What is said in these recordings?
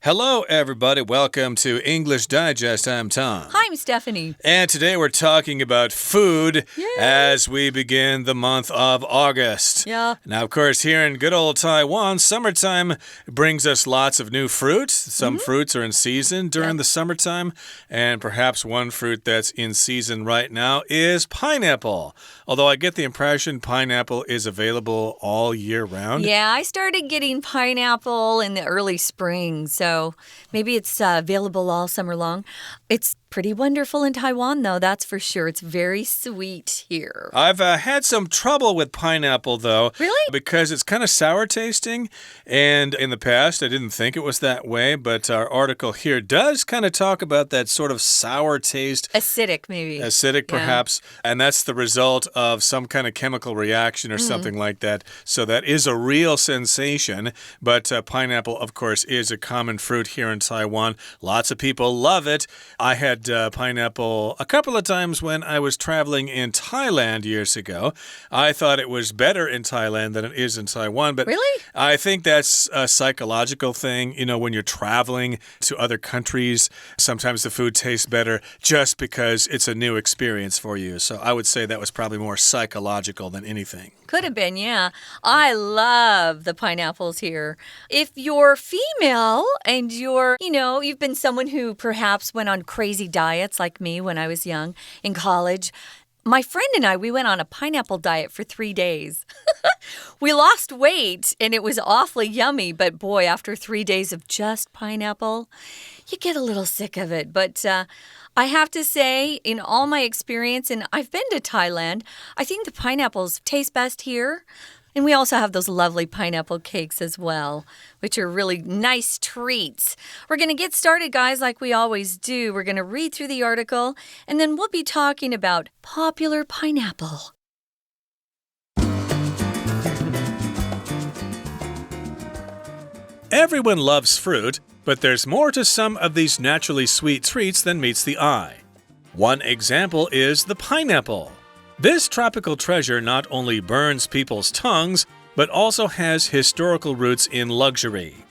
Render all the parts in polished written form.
Hello, everybody. Welcome to English Digest. I'm Tom. Hi, I'm Stephanie. And today we're talking about food Yay. as we begin the month of August. Yeah. Now, of course, here in good old Taiwan, summertime brings us lots of new fruit. Some fruits are in season during the summertime. And perhaps one fruit that's in season right now is pineapple. Although I get the impression pineapple is available all year round. Yeah, I started getting pineapple in the early spring, so maybe it's available all summer long. It's pretty wonderful in Taiwan, though, that's for sure. It's very sweet here. I've had some trouble with pineapple, though. Really? Because it's kind of sour tasting. And in the past, I didn't think it was that way. But our article here does kind of talk about that sort of sour taste. Acidic, maybe. Acidic, perhaps. Yeah. And that's the result of some kind of chemical reaction or something like that. So that is a real sensation. But pineapple, of course, is a common fruit here in Taiwan. Lots of people love it. I had pineapple a couple of times when I was traveling in Thailand years ago. I thought it was better in Thailand than it is in Taiwan. But really? I think that's a psychological thing. You know, when you're traveling to other countries, sometimes the food tastes better just because it's a new experience for you. So I would say that was probably more psychological than anything. Could have been, yeah. I love the pineapples here. If you're female and you've been someone who perhaps went on crazy diets like me when I was young in college, my friend and I, we went on a pineapple diet for 3 days. We lost weight and it was awfully yummy, but boy, after 3 days of just pineapple, you get a little sick of it. But I have to say, in all my experience, and I've been to Thailand, I think the pineapples taste best here. And we also have those lovely pineapple cakes as well, which are really nice treats. We're going to get started, guys, like we always do. We're going to read through the article, and then we'll be talking about popular pineapple. Everyone loves fruit, but there's more to some of these naturally sweet treats than meets the eye. One example is the pineapple. This tropical treasure not only burns people's tongues, but also has historical roots in luxury.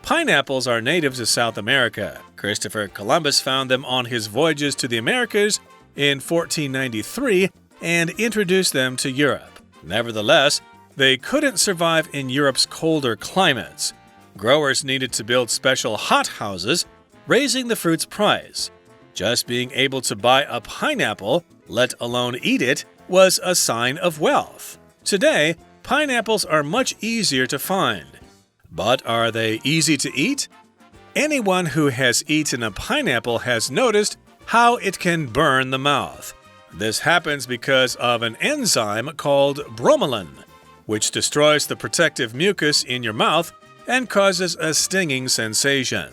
Pineapples are native to South America. Christopher Columbus found them on his voyages to the Americas in 1493 and introduced them to Europe. Nevertheless, they couldn't survive in Europe's colder climates. Growers needed to build special hothouses, raising the fruit's price. Just being able to buy a pineapple, let alone eat it, was a sign of wealth. Today, pineapples are much easier to find. But are they easy to eat? Anyone who has eaten a pineapple has noticed how it can burn the mouth. This happens because of an enzyme called bromelain, which destroys the protective mucus in your mouth and causes a stinging sensation.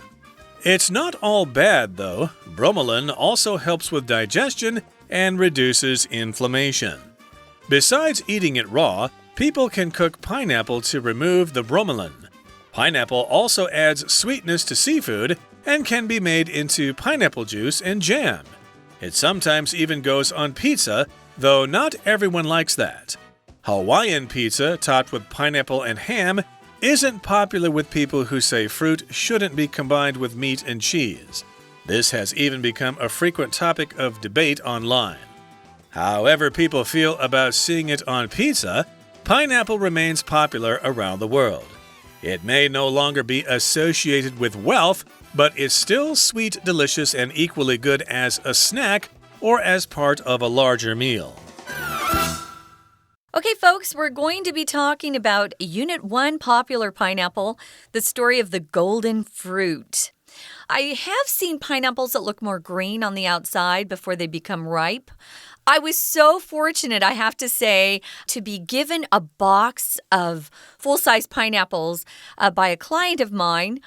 It's not all bad, though. Bromelain also helps with digestion and reduces inflammation. Besides eating it raw, people can cook pineapple to remove the bromelain. Pineapple also adds sweetness to seafood and can be made into pineapple juice and jam. It sometimes even goes on pizza, though not everyone likes that. Hawaiian pizza topped with pineapple and ham isn't popular with people who say fruit shouldn't be combined with meat and cheese. This has even become a frequent topic of debate online. However people feel about seeing it on pizza, pineapple remains popular around the world. It may no longer be associated with wealth, but it's still sweet, delicious, and equally good as a snack or as part of a larger meal. Okay, folks, we're going to be talking about Unit 1 popular pineapple, the story of the golden fruit. I have seen pineapples that look more green on the outside before they become ripe. I was so fortunate, I have to say, to be given a box of full-size pineapples by a client of mine.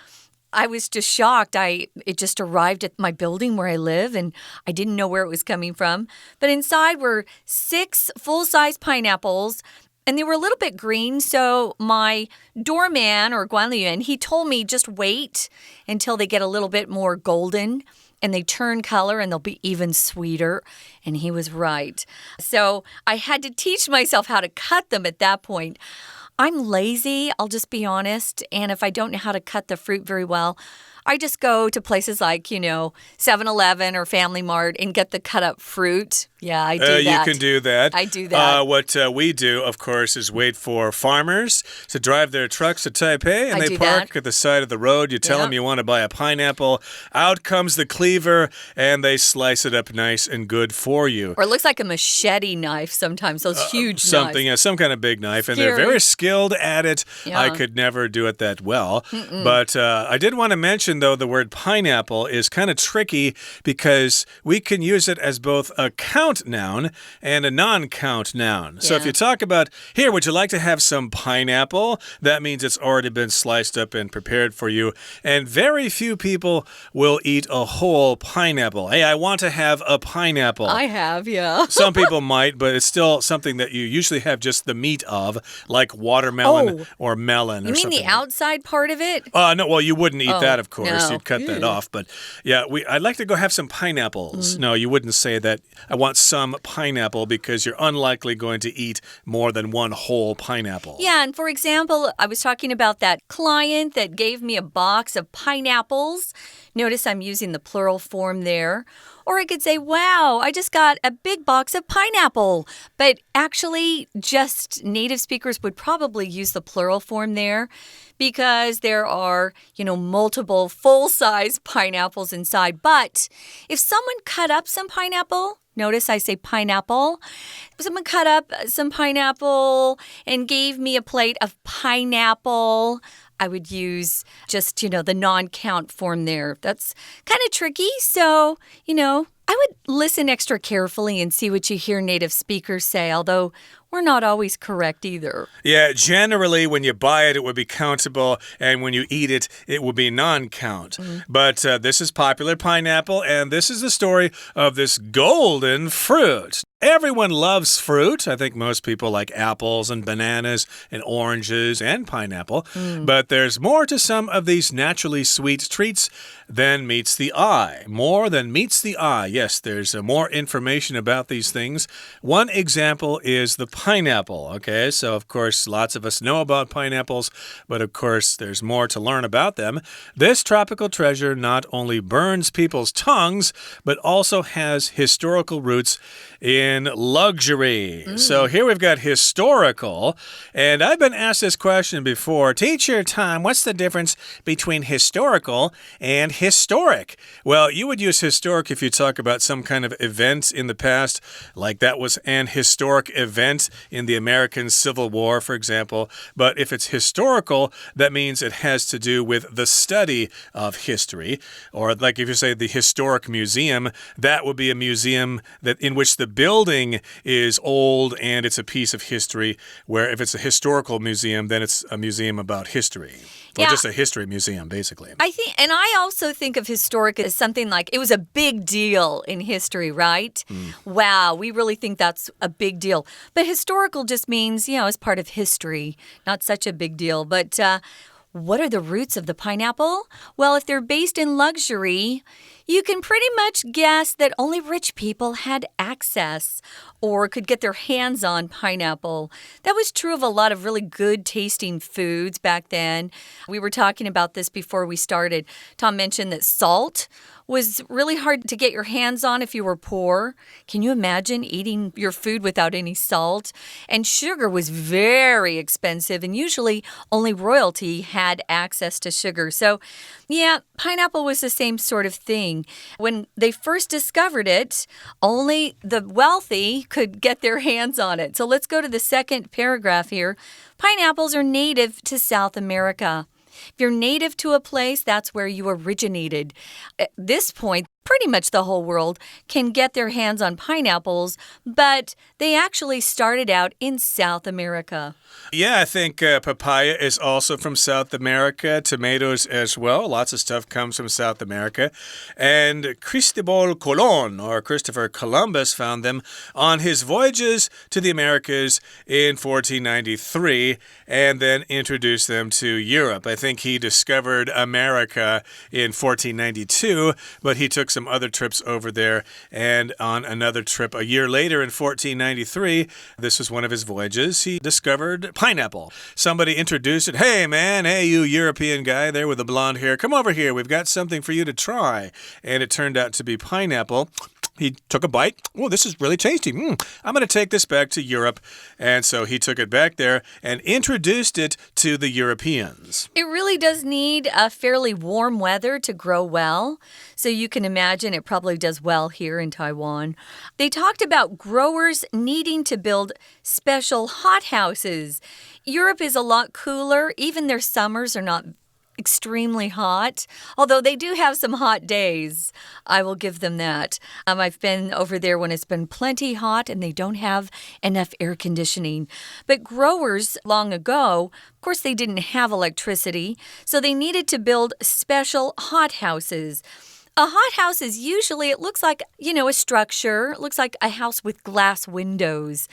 I was just shocked. It just arrived at my building where I live, and I didn't know where it was coming from. But inside were 6 full-size pineapples, and they were a little bit green, so my doorman, or guanliyuan, he told me just wait until they get a little bit more golden, and they turn color, and they'll be even sweeter. And he was right. So I had to teach myself how to cut them at that point. I'm lazy, I'll just be honest, and if I don't know how to cut the fruit very well, I just go to places like, 7-Eleven or Family Mart and get the cut-up fruit. Yeah, I do that. You can do that. I do that. What we do, of course, is wait for farmers to drive their trucks to Taipei, and they park at the side of the road. You tell them you want to buy a pineapple. Out comes the cleaver, and they slice it up nice and good for you. Or it looks like a machete knife sometimes, those huge knives. Yeah, some kind of big knife, and they're very skilled at it. Yeah. I could never do it that well. But I did want to mention, though, the word pineapple is kind of tricky because we can use it as both a count noun and a non-count noun. So if you talk about, here, would you like to have some pineapple? That means it's already been sliced up and prepared for you. And very few people will eat a whole pineapple. Hey, I want to have a pineapple. I have, yeah. Some people might, but it's still something that you usually have just the meat of, like watermelon or melon or something. You mean the outside part of it? No, well, you wouldn't eat that, of course. No. You'd cut that off. But yeah, I'd like to go have some pineapples. No, you wouldn't say that. I want some pineapple because you're unlikely going to eat more than one whole pineapple. Yeah, and for example, I was talking about that client that gave me a box of pineapples. Notice I'm using the plural form there. Or I could say, wow, I just got a big box of pineapple. But actually, just native speakers would probably use the plural form there because there are, multiple full-size pineapples inside. But if someone cut up some pineapple, notice I say pineapple. Someone cut up some pineapple and gave me a plate of pineapple. I would use just, the non-count form there. That's kind of tricky. So, I would listen extra carefully and see what you hear native speakers say, although we're not always correct either. Yeah, generally when you buy it, it would be countable, and when you eat it, it would be non-count. But this is popular pineapple, and this is the story of this golden fruit. Everyone loves fruit. I think most people like apples and bananas and oranges and pineapple. But there's more to some of these naturally sweet treats than meets the eye. More than meets the eye. Yes, there's more information about these things. One example is the pineapple. Okay, so of course, lots of us know about pineapples, but of course, there's more to learn about them. This tropical treasure not only burns people's tongues, but also has historical roots in luxury. So here we've got historical, and I've been asked this question before. Teacher Tom, what's the difference between historical and historic? Well, you would use historic if you talk about some kind of event in the past, like that was an historic event in the American Civil War, for example. But if it's historical, that means it has to do with the study of history. Or like if you say the historic museum, that would be a museum that in which the building is old and it's a piece of history, where if it's a historical museum, then it's a museum about history. Well, just a history museum, basically. I also think of historic as something like it was a big deal in history, right? Wow, we really think that's a big deal. But historical just means, it's part of history, not such a big deal. But what are the roots of the pineapple? Well, if they're based in luxury, you can pretty much guess that only rich people had access or could get their hands on pineapple. That was true of a lot of really good tasting foods back then. We were talking about this before we started. Tom mentioned that salt was really hard to get your hands on if you were poor. Can you imagine eating your food without any salt? And sugar was very expensive, and usually only royalty had access to sugar. So, yeah, pineapple was the same sort of thing. When they first discovered it, only the wealthy could get their hands on it. So let's go to the second paragraph here. Pineapples are native to South America. If you're native to a place, that's where you originated. At this point, pretty much the whole world can get their hands on pineapples, but they actually started out in South America. Yeah, I think papaya is also from South America, tomatoes as well. Lots of stuff comes from South America. And Cristobal Colon, or Christopher Columbus, found them on his voyages to the Americas in 1493 and then introduced them to Europe. I think he discovered America in 1492, but he took some other trips over there. And on another trip a year later in 1493, this was one of his voyages, he discovered pineapple. Somebody introduced it. Hey, man, hey, you European guy there with the blonde hair, come over here. We've got something for you to try. And it turned out to be pineapple. He took a bite. Oh, this is really tasty. I'm going to take this back to Europe. And so he took it back there and introduced it to the Europeans. It really does need a fairly warm weather to grow well. So you can imagine it probably does well here in Taiwan. They talked about growers needing to build special hothouses. Europe is a lot cooler. Even their summers are not extremely hot, although they do have some hot days. I will give them that. I've been over there when it's been plenty hot and they don't have enough air conditioning. But growers long ago, of course, they didn't have electricity, so they needed to build special hothouses. A hothouse is usually, it looks like, a structure. It looks like a house with glass windows.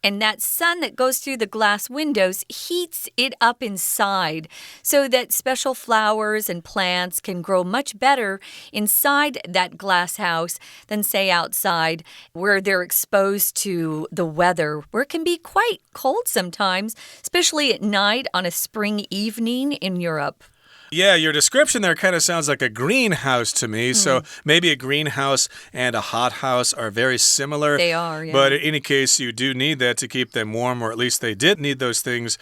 And that sun that goes through the glass windows heats it up inside so that special flowers and plants can grow much better inside that glass house than, say, outside where they're exposed to the weather, where it can be quite cold sometimes, especially at night on a spring evening in Europe. Yeah, your description there kind of sounds like a greenhouse to me. So maybe a greenhouse and a hothouse are very similar. They are, yeah. But in any case, you do need that to keep them warm, or at least they did need those things.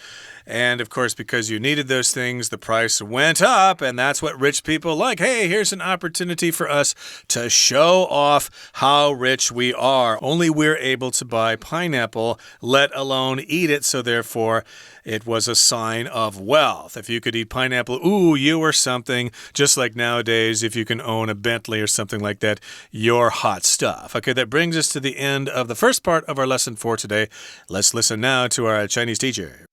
And, of course, because you needed those things, the price went up, and that's what rich people like. Hey, here's an opportunity for us to show off how rich we are. Only we're able to buy pineapple, let alone eat it, so therefore it was a sign of wealth. If you could eat pineapple, ooh, you were something. Just like nowadays, if you can own a Bentley or something like that, you're hot stuff. Okay, that brings us to the end of the first part of our lesson for today. Let's listen now to our Chinese teacher.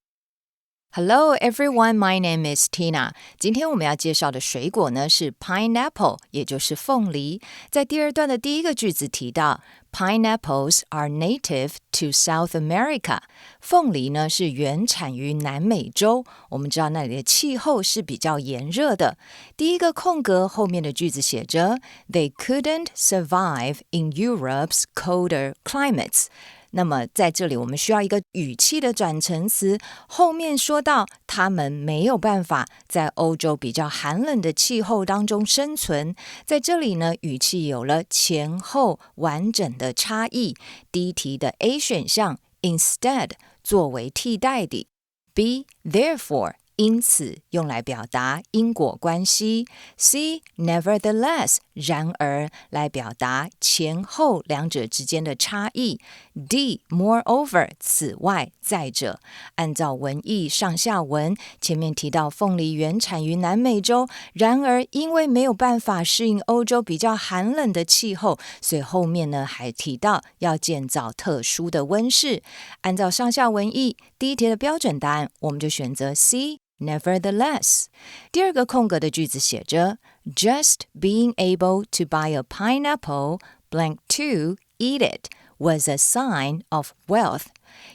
Hello everyone, my name is Tina. 今天我们要介绍的水果呢是 pineapple, 也就是凤梨。在第二段的第一个句子提到 Pineapples are native to South America. 凤梨呢是原产于南美洲。我们知道那里的气候是比较炎热的。第一个空格后面的句子写着 They couldn't survive in Europe's colder climates.那么在这里我们需要一个语气的转承词，后面说到他们没有办法在欧洲比较寒冷的气候当中生存，在这里呢语气有了前后完整的差异。第一题的 A 选项 instead 作为替代的， B therefore因此用来表达因果关系， C nevertheless 然而来表达前后两者之间的差异， D moreover 此外再者。按照文意上下文，前面提到凤梨原产于南美洲，然而因为没有办法适应欧洲比较寒冷的气候，所以后面呢还提到要建造特殊的温室。按照上下文意，第一题的标准答案我们就选择 C Nevertheless. 第二个空格的句子写着 Just being able to buy a pineapple blank to eat it was a sign of wealth.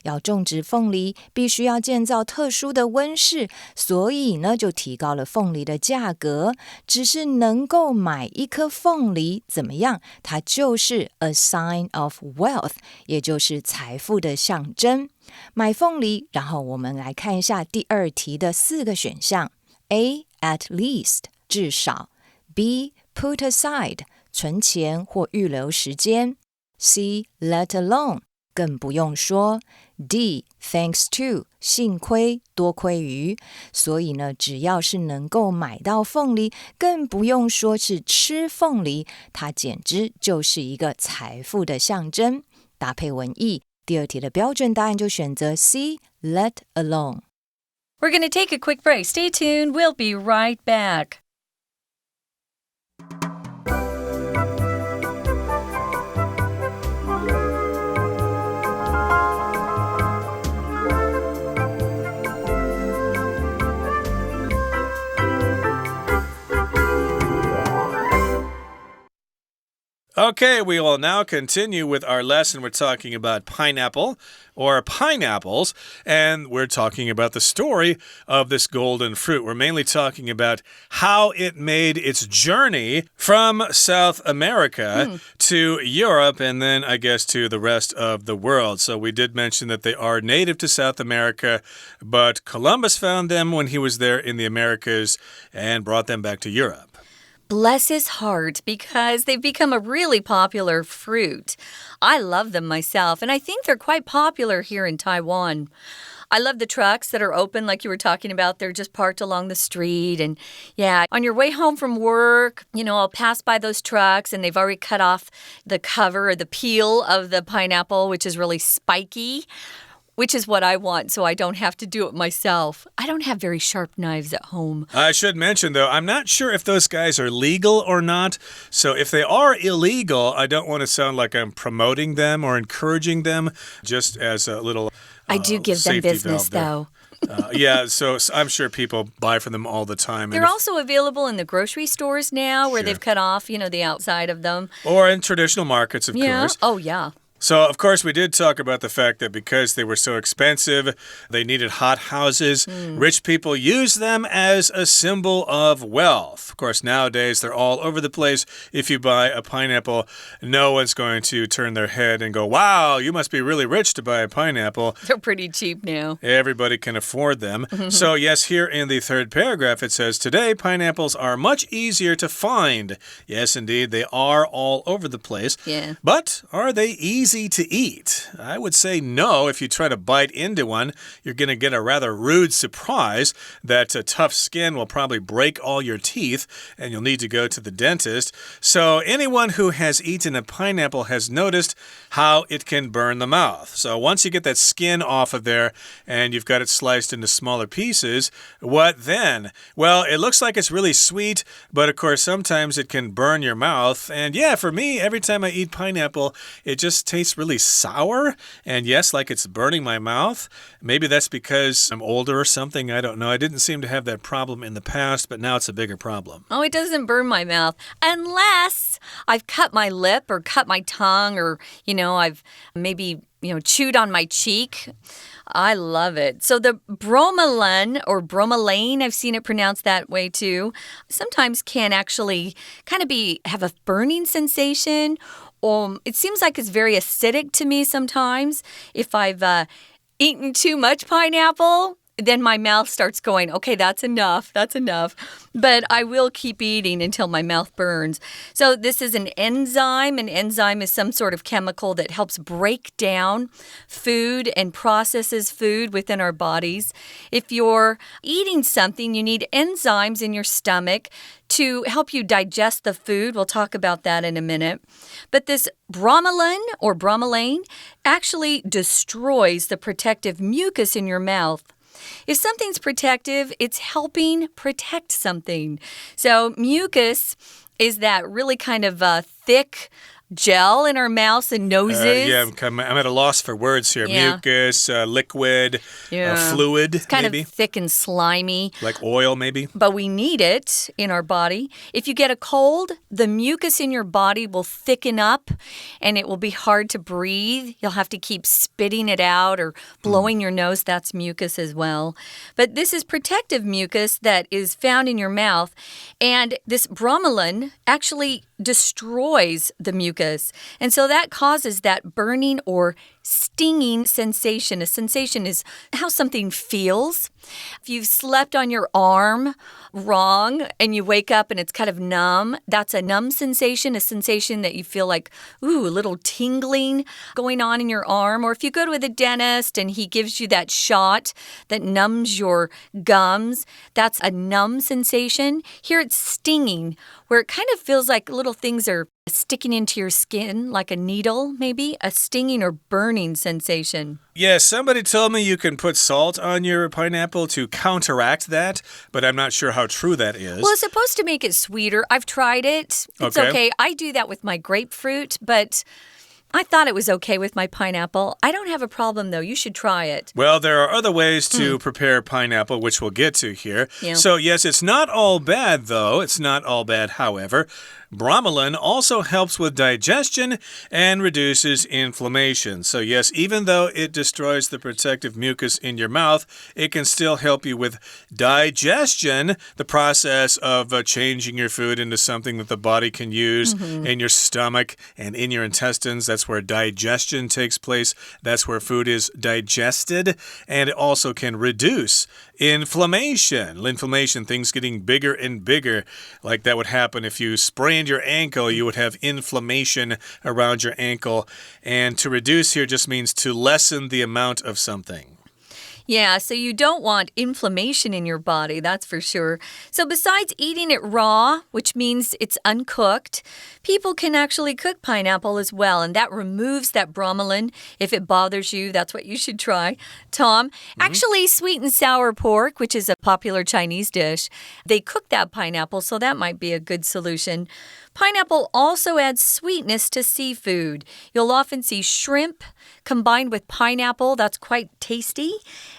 要种植凤梨必须要建造特殊的温室，所以呢就提高了凤梨的价格。只是能够买一颗凤梨怎么样？它就是 a sign of wealth, 也就是财富的象征。买凤梨，然后我们来看一下第二题的4个选项。 A. At least 至少， B. Put aside 存钱或预留时间， C. Let alone 更不用说， D. Thanks to 幸亏多亏于。所以呢只要是能够买到凤梨，更不用说是吃凤梨，它简直就是一个财富的象征。搭配文意，第二题的标准答案就选择 C, let alone. We're going to take a quick break. Stay tuned. We'll be right back. Okay, we will now continue with our lesson. We're talking about pineapple or pineapples, and we're talking about the story of this golden fruit. We're mainly talking about how it made its journey from South America to Europe and then, I guess, to the rest of the world. So we did mention that they are native to South America, but Columbus found them when he was there in the Americas and brought them back to Europe. Bless his heart, because they've become a really popular fruit. I love them myself, and I think they're quite popular here in Taiwan. I love the trucks that are open, like you were talking about. They're just parked along the street. And yeah, on your way home from work, I'll pass by those trucks, and they've already cut off the cover or the peel of the pineapple, which is really spiky.Which is what I want, so I don't have to do it myself. I don't have very sharp knives at home. I should mention, though, I'm not sure if those guys are legal or not. So if they are illegal, I don't want to sound like I'm promoting them or encouraging them, just as a little I do give them business, though. Yeah, so I'm sure people buy from them all the time. They're also available in the grocery stores now where they've cut off, the outside of them. Or in traditional markets, of course. Oh, yeah.So, of course, we did talk about the fact that because they were so expensive, they needed hot houses. Rich people used them as a symbol of wealth. Of course, nowadays, they're all over the place. If you buy a pineapple, no one's going to turn their head and go, wow, you must be really rich to buy a pineapple. They're pretty cheap now. Everybody can afford them. So, yes, here in the third paragraph, it says, today, pineapples are much easier to find. Yes, indeed, they are all over the place. Yeah. But are they easy to eat? I would say no. If you try to bite into one, you're going to get a rather rude surprise. That tough skin will probably break all your teeth, and you'll need to go to the dentist. So anyone who has eaten a pineapple has noticed how it can burn the mouth. So once you get that skin off of there and you've got it sliced into smaller pieces, what then? Well, it looks like it's really sweet, but of course sometimes it can burn your mouth. And yeah, for me, every time I eat pineapple, it just tastes really sour, and yes, like it's burning my mouth. Maybe that's because I'm older or something. I don't know. I didn't seem to have that problem in the past, but now it's a bigger problem. Oh, it doesn't burn my mouth unless I've cut my lip or cut my tongue or, I've maybe, chewed on my cheek. I love it. So the bromelain or bromelain, I've seen it pronounced that way too, sometimes can actually kind of have a burning sensation. It seems like it's very acidic to me sometimes. If I've eaten too much pineapple, then my mouth starts going, okay, that's enough. But I will keep eating until my mouth burns. So this is an enzyme. An enzyme is some sort of chemical that helps break down food and processes food within our bodies. If you're eating something, you need enzymes in your stomach to help you digest the food. We'll talk about that in a minute. But this bromelain or bromelain actually destroys the protective mucus in your mouth.If something's protective, it's helping protect something. So mucus is that really kind of thick gel in our mouths and noses. I'm at a loss for words here. Yeah. Mucus, liquid, fluid, it's kind maybe. of thick and slimy. Like oil, maybe. But we need it in our body. If you get a cold, the mucus in your body will thicken up and it will be hard to breathe. You'll have to keep spitting it out or blowing your nose. That's mucus as well. But this is protective mucus that is found in your mouth. And this bromelain actually destroys the mucus. And so that causes that burning or stinging sensation. A sensation is how something feels. If you've slept on your arm wrong and you wake up and it's kind of numb, that's a numb sensation, a sensation that you feel like, ooh, a little tingling going on in your arm. Or if you go to the dentist and he gives you that shot that numbs your gums, that's a numb sensation. Here it's stinging, where it kind of feels like little things are sticking into your skin, like a needle, maybe, a stinging or burning sensation. Yes, somebody told me you can put salt on your pineapple to counteract that, but I'm not sure how true that is. Well, it's supposed to make it sweeter. I've tried it. It's okay. I do that with my grapefruit, but I thought it was okay with my pineapple. I don't have a problem, though. You should try it. Well, there are other ways to prepare pineapple, which we'll get to here. Yeah. So, yes, it's not all bad, though. It's not all bad, however. Bromelain also helps with digestion and reduces inflammation. So, yes, even though it destroys the protective mucus in your mouth, it can still help you with digestion, the process of changing your food into something that the body can use in your stomach and in your intestines. That's where digestion takes place. That's where food is digested. And it also can reduce inflammation. Inflammation, things getting bigger and bigger. Like that would happen if you sprained your ankle, you would have inflammation around your ankle. And to reduce here just means to lessen the amount of something. Yeah, so you don't want inflammation in your body, that's for sure. So besides eating it raw, which means it's uncooked, people can actually cook pineapple as well, and that removes that bromelain. If it bothers you, that's what you should try. Tom, actually sweet and sour pork, which is a popular Chinese dish, they cook that pineapple, so that might be a good solution. Pineapple also adds sweetness to seafood. You'll often see shrimp combined with pineapple. That's quite tasty.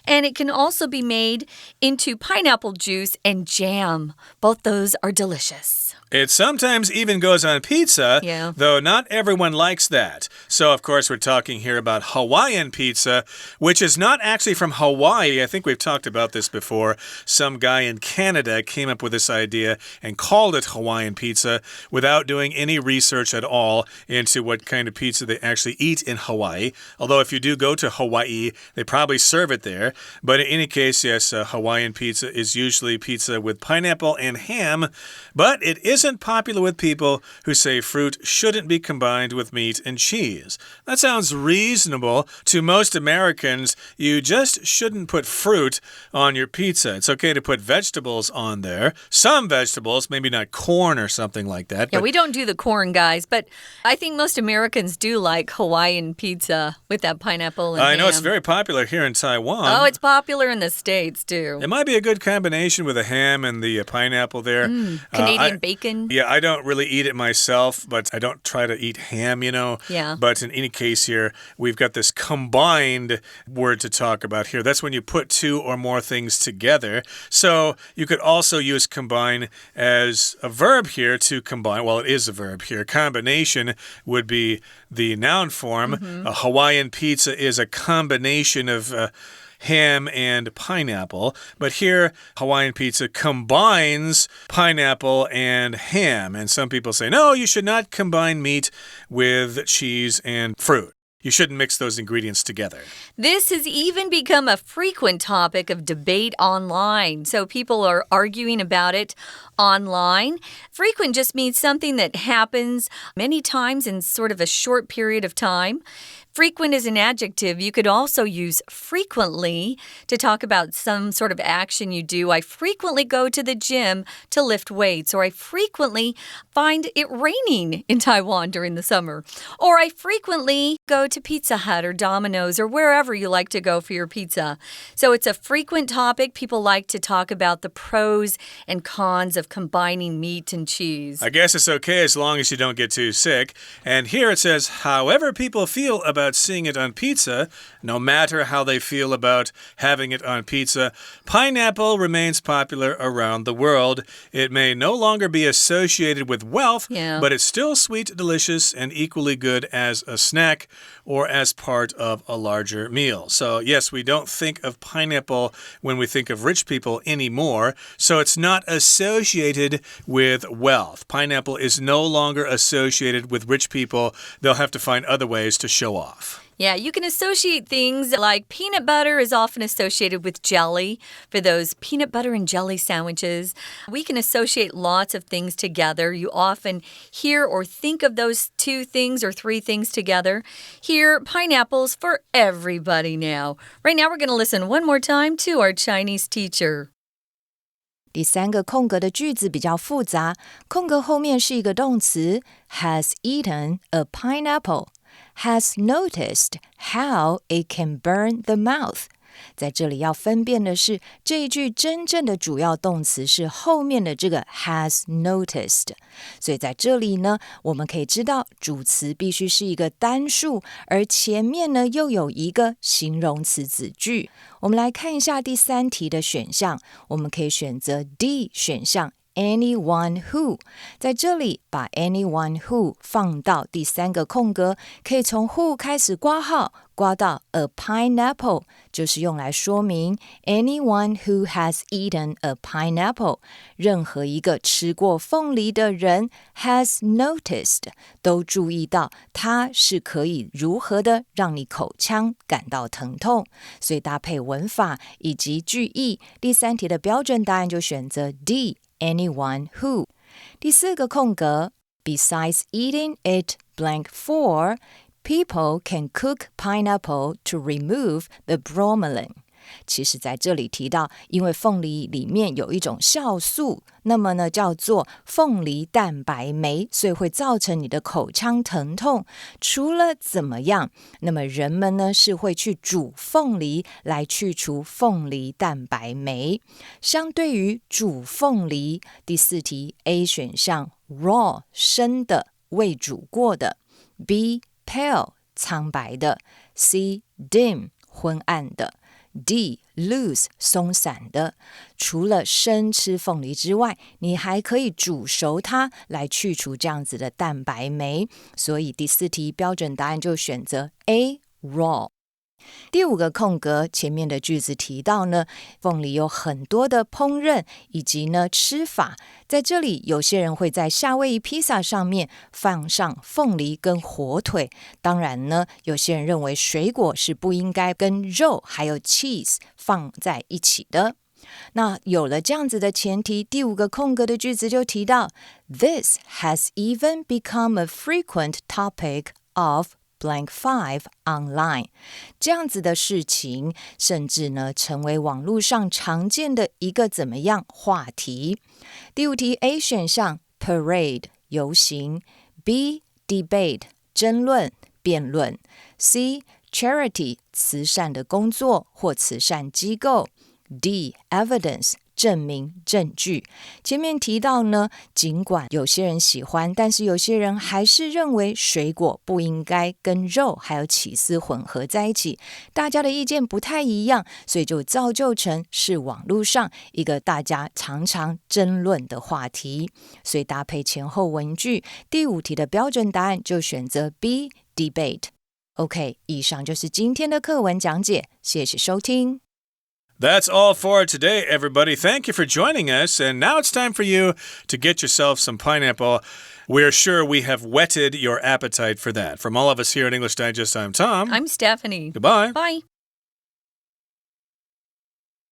And it can also be made into pineapple juice and jam. Both those are delicious. It sometimes even goes on pizza, though not everyone likes that. So, of course, we're talking here about Hawaiian pizza, which is not actually from Hawaii. I think we've talked about this before. Some guy in Canada came up with this idea and called it Hawaiian pizza without doing any research at all into what kind of pizza they actually eat in Hawaii. Although if you do go to Hawaii, they probably serve it there. But in any case, yes, Hawaiian pizza is usually pizza with pineapple and ham, but it isn't popular with people who say fruit shouldn't be combined with meat and cheese. That sounds reasonable to most Americans. You just shouldn't put fruit on your pizza. It's okay to put vegetables on there. Some vegetables, maybe not corn or something like that. Yeah, we don't do the corn, guys, but I think most Americans do like Hawaiian pizza with that pineapple and I know ham. it's very popular here in Taiwan. Oh, it's popular in the States, too. It might be a good combination with the ham and the pineapple there. Canadian bacon. Yeah, I don't really eat it myself, but I don't try to eat ham, Yeah. But in any case here, we've got this combined word to talk about here. That's when you put two or more things together. So you could also use combine as a verb here to combine. Well, it is a verb here. Combination would be the noun form. A Hawaiian pizza is a combination of ham and pineapple. But here, Hawaiian pizza combines pineapple and ham. And some people say, no, you should not combine meat with cheese and fruit. You shouldn't mix those ingredients together. This has even become a frequent topic of debate online. So people are arguing about it online. Frequent just means something that happens many times in sort of a short period of time. Frequent is an adjective. You could also use frequently to talk about some sort of action you do. I frequently go to the gym to lift weights, or I frequently find it raining in Taiwan during the summer, or I frequently go to Pizza Hut or Domino's or wherever you like to go for your pizza. So it's a frequent topic. People like to talk about the pros and cons of combining meat and cheese. I guess it's okay as long as you don't get too sick. And here it says, however people feel about seeing it on pizza, no matter how they feel about having it on pizza, pineapple remains popular around the world. It may no longer be associated with wealth, but it's still sweet, delicious, and equally good as a snack or as part of a larger meal. So, yes, we don't think of pineapple when we think of rich people anymore, so it's not associated with wealth. Pineapple is no longer associated with rich people. They'll have to find other ways to show off. Yeah, you can associate things like peanut butter is often associated with jelly for those peanut butter and jelly sandwiches. We can associate lots of things together. You often hear or think of those two things or three things together. Here, pineapples for everybody now. Right now, we're going to listen one more time to our Chinese teacher. 第三个空格的句子比较复杂，空格后面是一个动词 has eaten a pineapple, has noticed how it can burn the mouth. 在这里要分辨的是，这一句真正的主要动词是后面的这个 has noticed。所以在这里呢，我们可以知道主词必须是一个单数，而前面呢又有一个形容词子句。我们来看一下第3题的选项，我们可以选择 D 选项。Anyone who 在这里把 anyone who 放到第3个空格，可以从 who 开始括号，括到 a pineapple， 就是用来说明 anyone who has eaten a pineapple， 任何一个吃过凤梨的人 has noticed， 都注意到它是可以如何的让你口腔感到疼痛。所以搭配文法以及句意，第3题的标准答案就选择 D。Anyone who 第4个空格 Besides eating it blank for, people can cook pineapple to remove the bromelain。 其实在这里提到，因为凤梨里面有一种酵素，那么呢叫做凤梨蛋白酶，所以会造成你的口腔疼痛。除了怎么样，那么人们呢是会去煮凤梨来去除凤梨蛋白酶。相对于煮凤梨，第4题 A 选项 raw 生的未煮过的， B pale 苍白的， C dim 昏暗的， D loose 松散的。除了生吃凤梨之外，你还可以煮熟它来去除这样子的蛋白酶。所以第4题标准答案就选择 A raw。第5个空格，前面的句子提到呢，凤梨有很多的烹饪以及呢吃法。在这里，有些人会在夏威夷披萨上面放上凤梨跟火腿。当然呢，有些人认为水果是不应该跟肉还有 cheese 放在一起的。那有了这样子的前提，第5个空格的句子就提到 This has even become a frequent topic of blank 5 online， 这样子的事情甚至呢成为网络上常见的一个怎么样话题。第5题 A 选项 parade 游行， B debate 争论辩论， C charity 慈善的工作或慈善机构， D evidence证明证据。前面提到呢，尽管有些人喜欢，但是有些人还是认为水果不应该跟肉还有起司混合在一起，大家的意见不太一样，所以就造就成是网络上一个大家常常争论的话题。所以搭配前后文句，第5题的标准答案就选择 B debate。 OK， 以上就是今天的课文讲解，谢谢收听。That's all for today, everybody. Thank you for joining us. And now it's time for you to get yourself some pineapple. We're sure we have whetted your appetite for that. From all of us here at English Digest, I'm Tom. I'm Stephanie. Goodbye. Bye.